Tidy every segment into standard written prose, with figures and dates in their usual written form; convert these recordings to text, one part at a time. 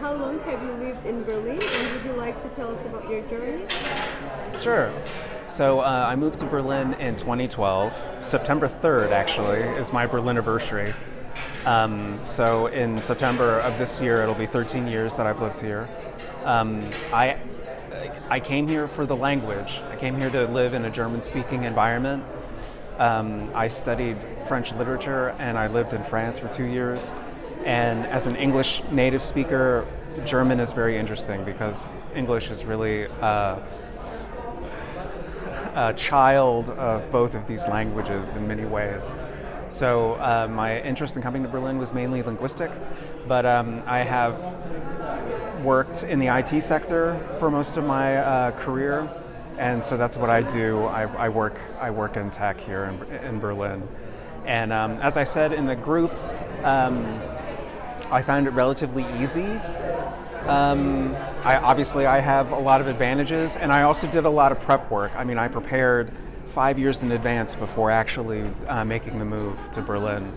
how long have you lived in Berlin, and would you like to tell us about your journey? Sure. So I moved to Berlin in 2012. September 3rd, actually, is my Berlin anniversary. So in September of this year, it'll be 13 years that I've lived here. I came here for the language. I came here to live in a German-speaking environment. I studied French literature, and I lived in France for 2 years. And as an English native speaker, German is very interesting because English is really a child of both of these languages in many ways. So my interest in coming to Berlin was mainly linguistic, but I have worked in the IT sector for most of my career, and so that's what I do. I work in tech here in Berlin, and as I said in the group, I found it relatively easy. I have a lot of advantages, and I also did a lot of prep work. I mean, I prepared 5 years in advance before actually making the move to Berlin.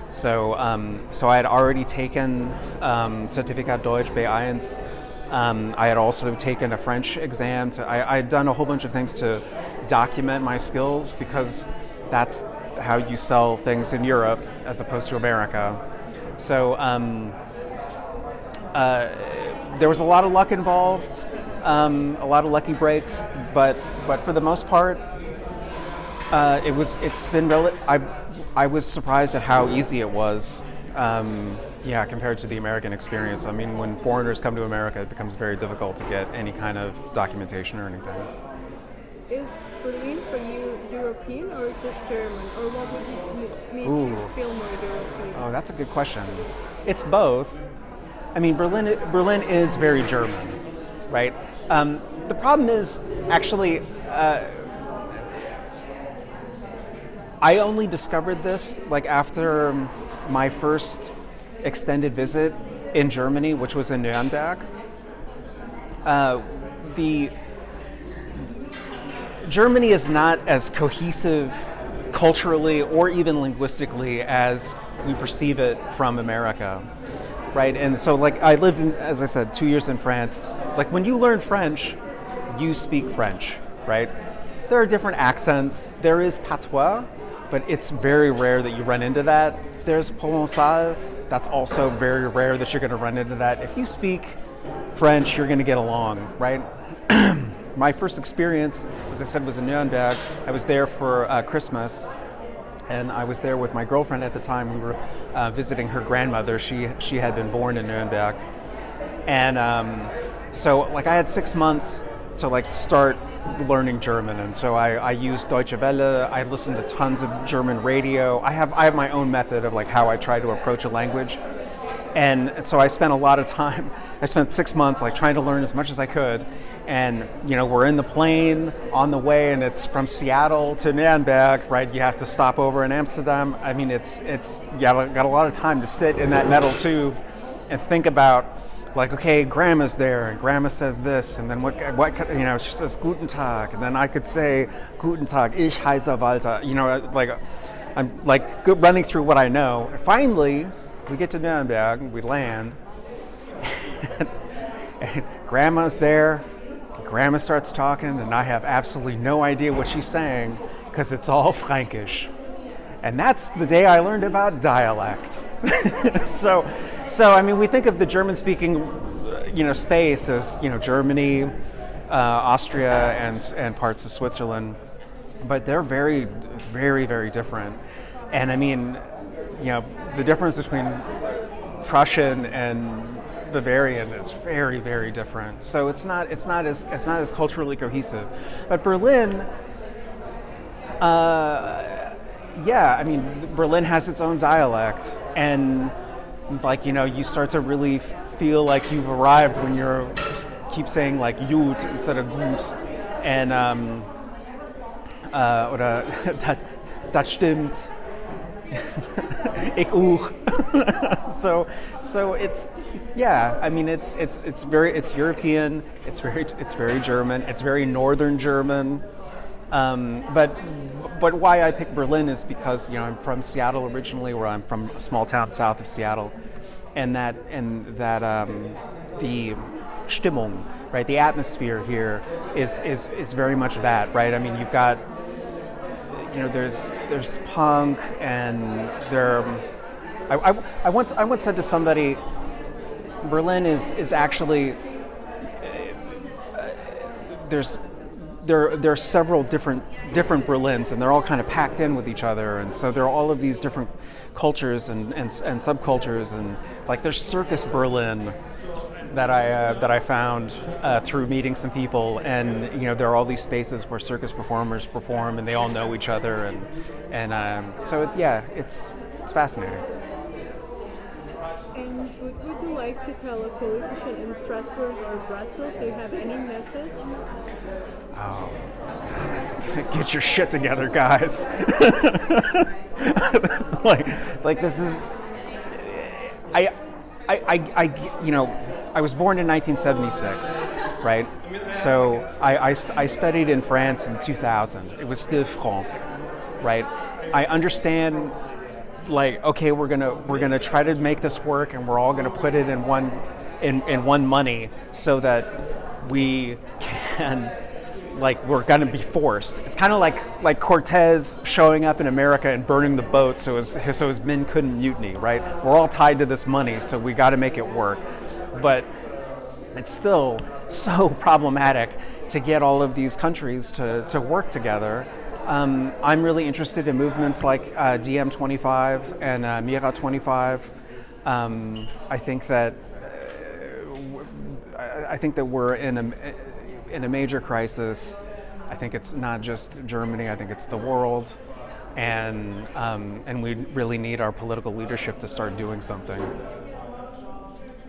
So I had already taken Certificat Deutsch B1. I had also taken a French exam. I had done a whole bunch of things to document my skills because that's how you sell things in Europe as opposed to America. So there was a lot of luck involved, a lot of lucky breaks, but for the most part, I was surprised at how easy it was, compared to the American experience. I mean, when foreigners come to America, it becomes very difficult to get any kind of documentation or anything. Is Berlin for you European or just German, or what would make you feel more European? Oh, that's a good question. It's both. I mean, Berlin is very German, right? The problem is actually. I only discovered this after my first extended visit in Germany, which was in Nuremberg. Germany is not as cohesive culturally or even linguistically as we perceive it from America, right? And so I lived in, as I said, 2 years in France. When you learn French, you speak French, right? There are different accents. There is patois, but it's very rare that you run into that. There's Provençal. That's also very rare that you're going to run into that. If you speak French, you're going to get along, right? My first experience, as I said, was in Nuremberg. I was there for Christmas, and I was there with my girlfriend at the time. We were visiting her grandmother. She had been born in Nuremberg. And so I had 6 months to start learning German, and so I used Deutsche Welle. I listened to tons of German radio. I have my own method of how I try to approach a language, and so I spent a lot of time. I spent 6 months trying to learn as much as I could, and we're in the plane on the way, and it's from Seattle to Nuremberg, right? You have to stop over in Amsterdam. I mean, it's got a lot of time to sit in that metal tube and think about. Okay, grandma's there, and grandma says this, and then what she says Guten Tag, and then I could say Guten Tag, ich heiße Walter, I'm running through what I know. And finally, we get to Nuremberg, we land, and grandma's there, grandma starts talking, and I have absolutely no idea what she's saying, because it's all Frankish. And that's the day I learned about dialect. So I mean, we think of the German-speaking, space as Germany, Austria, and parts of Switzerland, but they're very, very, very different. And I mean, the difference between Prussian and Bavarian is very, very different. So it's not as culturally cohesive. But Berlin. I mean, Berlin has its own dialect, and you start to really feel like you've arrived when you keep saying gut instead of gut, and oder das stimmt, ich auch. So it's I mean it's European, it's very German, it's very Northern German. But why I picked Berlin is because I'm from Seattle originally, or I'm from a small town south of Seattle, and that the Stimmung, right? The atmosphere here is very much that, right? I mean, you've got, there's punk, and I once said to somebody, Berlin is actually there are several different Berlins, and they're all kind of packed in with each other, and so there are all of these different cultures and subcultures, and like there's Circus Berlin that I found through meeting some people, and there are all these spaces where circus performers perform, and they all know each other, and so it's fascinating. And would you like to tell a politician in Strasbourg or Brussels? Do you have any message? Oh, get your shit together, guys. like this is, I was born in 1976, right? So I studied in France in 2000. It was still franc, right? I understand, like, okay, we're gonna try to make this work, and we're all gonna put it in one money so that we can, like, we're gonna be forced. It's kind of like Cortez showing up in America and burning the boat so his men couldn't mutiny, right? We're all tied to this money, so we got to make it work. But it's still so problematic to get all of these countries to work together. I'm really interested in movements like DM25 and Mira 25. I think that we're in a major crisis. I think it's not just Germany. I think it's the world, and we really need our political leadership to start doing something.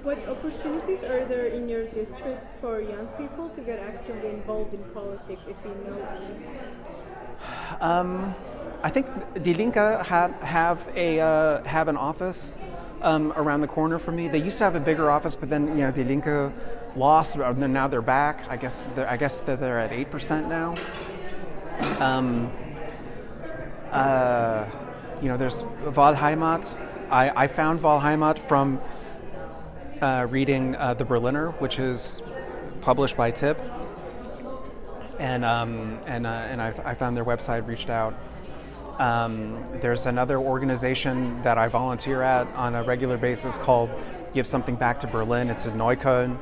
What opportunities are there in your district for young people to get actively involved in politics, if you know them? I think Die Linke have an office around the corner from me. They used to have a bigger office, but then Die Linke lost, and now they're back. I guess they're at 8% now. There's Wahlheimat. I found Wahlheimat from reading The Berliner, which is published by TIP, and I found their website, reached out. There's another organization that I volunteer at on a regular basis called Give Something Back to Berlin. It's in Neukölln,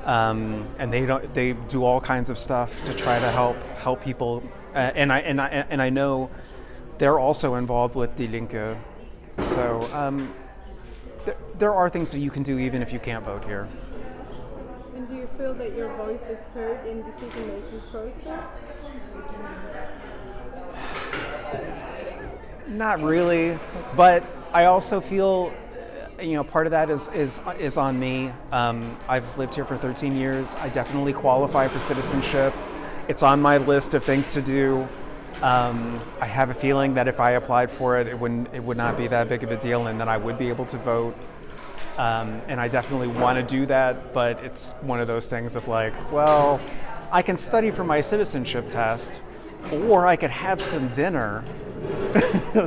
and they do all kinds of stuff to try to help people. And I know they're also involved with Die Linke. So there are things that you can do even if you can't vote here. And do you feel that your voice is heard in decision-making process? Not really, but I also feel, part of that is on me. I've lived here for 13 years. I definitely qualify for citizenship. It's on my list of things to do. I have a feeling that if I applied for it, it would not be that big of a deal, and that I would be able to vote. And I definitely want to do that, but it's one of those things of like, well, I can study for my citizenship test, or I could have some dinner.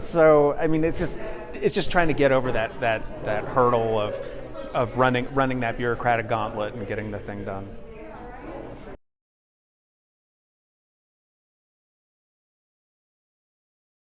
So I mean, it's just trying to get over that hurdle of running that bureaucratic gauntlet and getting the thing done.